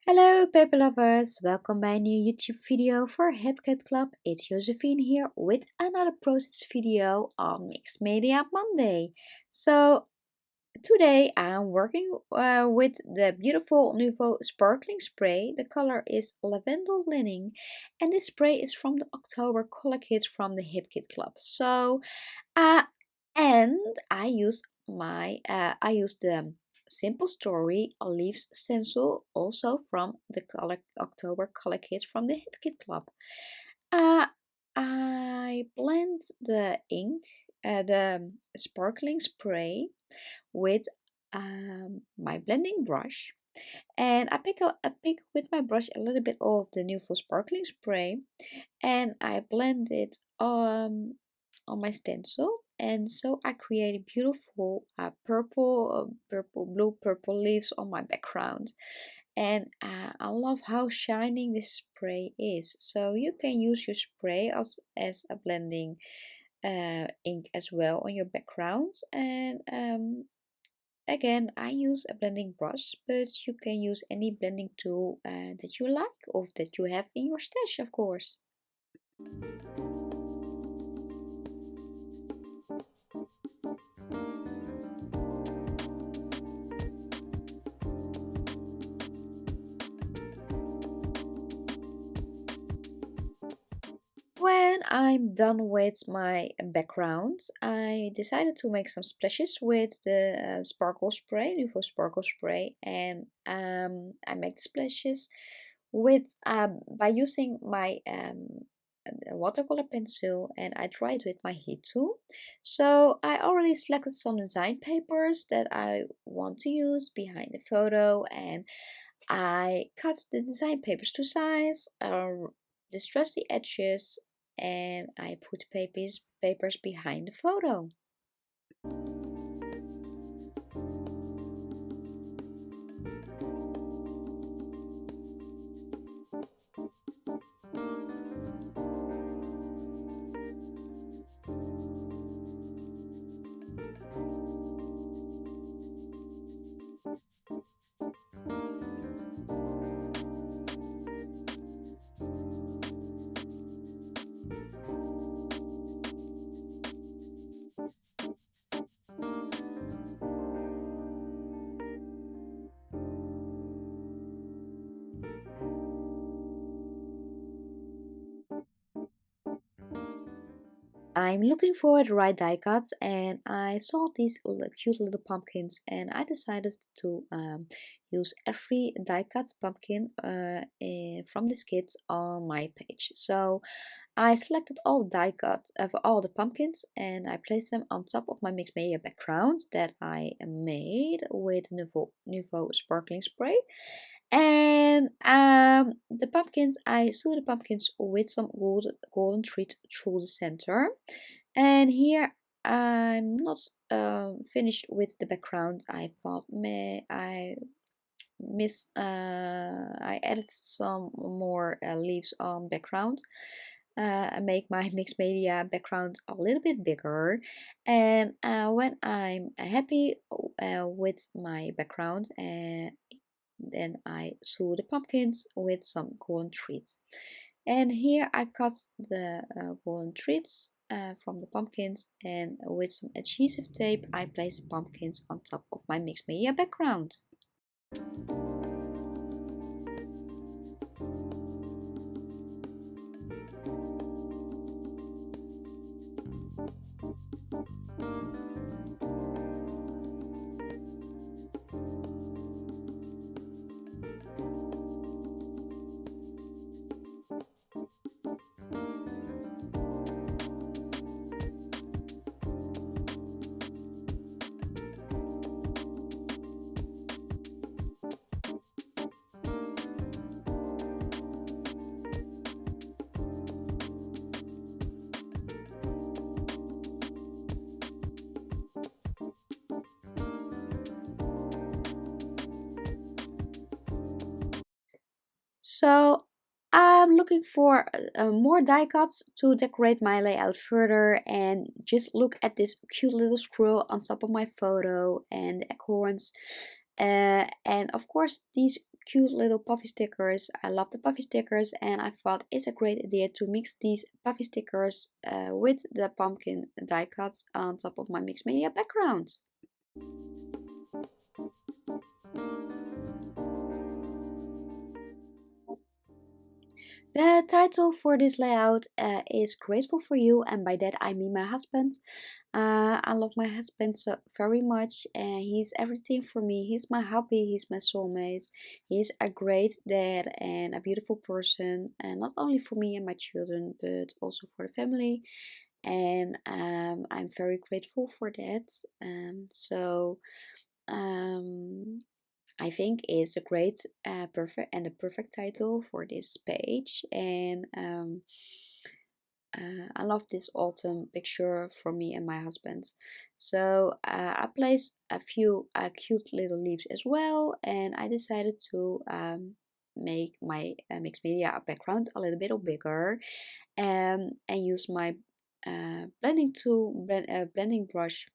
Hello paper lovers, welcome by a new YouTube video for HipCat Club. It's Josephine here with another process video on Mixed Media Monday. So today I'm working with the beautiful Nouveau sparkling spray. The color is lavender linen and this spray is from the October color kit from the HipKit Club. Uh, and I use the Simple Story Leaves stencil also from the color October color kit from the Hip Kit Club. Uh, I blend the ink, the sparkling spray with my blending brush, and I pick with my brush a little bit of the Nuvo sparkling spray, and I blend it on my stencil, and so I create beautiful blue purple leaves on my background. And I love how shining this spray is. So you can use your spray as a blending ink as well on your background. And again, I use a blending brush, but you can use any blending tool that you like or that you have in your stash, of course. When I'm done with my background, I decided to make some splashes with the sparkle spray, Nuvo sparkle spray, and I make splashes with by using my watercolor pencil, and I dry it with my heat tool. So I already selected some design papers that I want to use behind the photo, and I cut the design papers to size, distress the edges, and I put papers behind the photo. I'm looking for the right die cuts, and I saw these cute little pumpkins, and I decided to use every die cut pumpkin from this kit on my page. So I selected all die cut of all the pumpkins, and I placed them on top of my mixed media background that I made with Nuvo sparkling spray. And the pumpkins, I sew the pumpkins with some golden thread through the center. And here I'm not finished with the background. I thought, may I I added some more leaves on background. I make my mixed media background a little bit bigger, and when I'm happy with my background, then I sew the pumpkins with some golden threads. And here I cut the golden threads from the pumpkins, and with some adhesive tape I place the pumpkins on top of my mixed media background. So I'm looking for more die cuts to decorate my layout further, and just look at this cute little squirrel on top of my photo and the acorns. And of course these cute little puffy stickers. I love the puffy stickers, and I thought it's a great idea to mix these puffy stickers with the pumpkin die cuts on top of my mixed media background. The title for this layout is Grateful for You, and by that I mean my husband. I love my husband so very much, and he's everything for me. He's my hubby, he's my soulmate. He's a great dad and a beautiful person, and not only for me and my children, but also for the family. And I'm very grateful for that. Um, I think it's a great, perfect title for this page, and I love this autumn picture for me and my husband. So I placed a few cute little leaves as well, and I decided to make my mixed media background a little bit bigger, and use my blending brush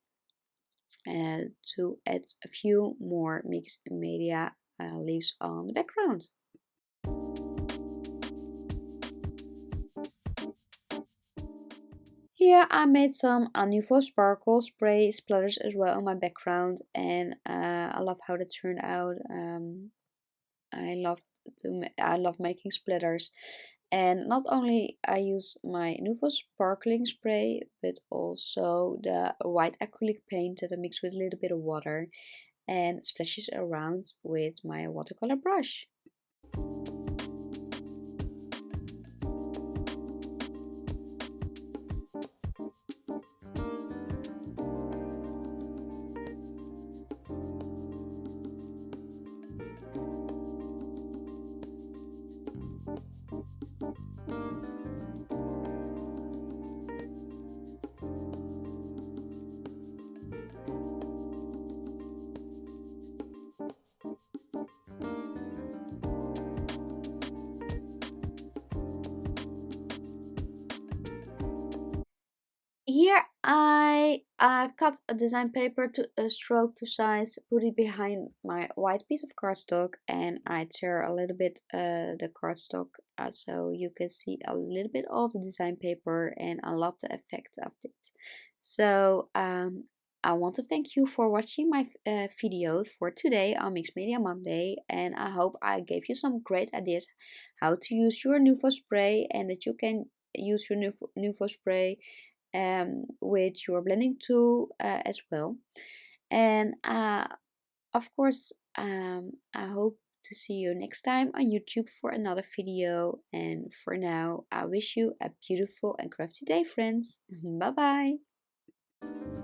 to add a few more mixed media leaves on the background. Here I made some Nouveau Sparkle spray splatters as well on my background, and I love how they turned out. I love making splatters, and not only I use my Nouveau sparkling spray, but also the white acrylic paint that I mix with a little bit of water and splashes around with my watercolor brush. Here I cut a design paper to a stroke to size, put it behind my white piece of cardstock, and I tear a little bit the cardstock so you can see a little bit of the design paper, and I love the effect of it. So I want to thank you for watching my video for today on Mixed Media Monday, and I hope I gave you some great ideas how to use your Nuvo spray, and that you can use your Nuvo spray with your blending tool as well. And of course, I hope to see you next time on YouTube for another video. And for now, I wish you a beautiful and crafty day, friends. Bye bye.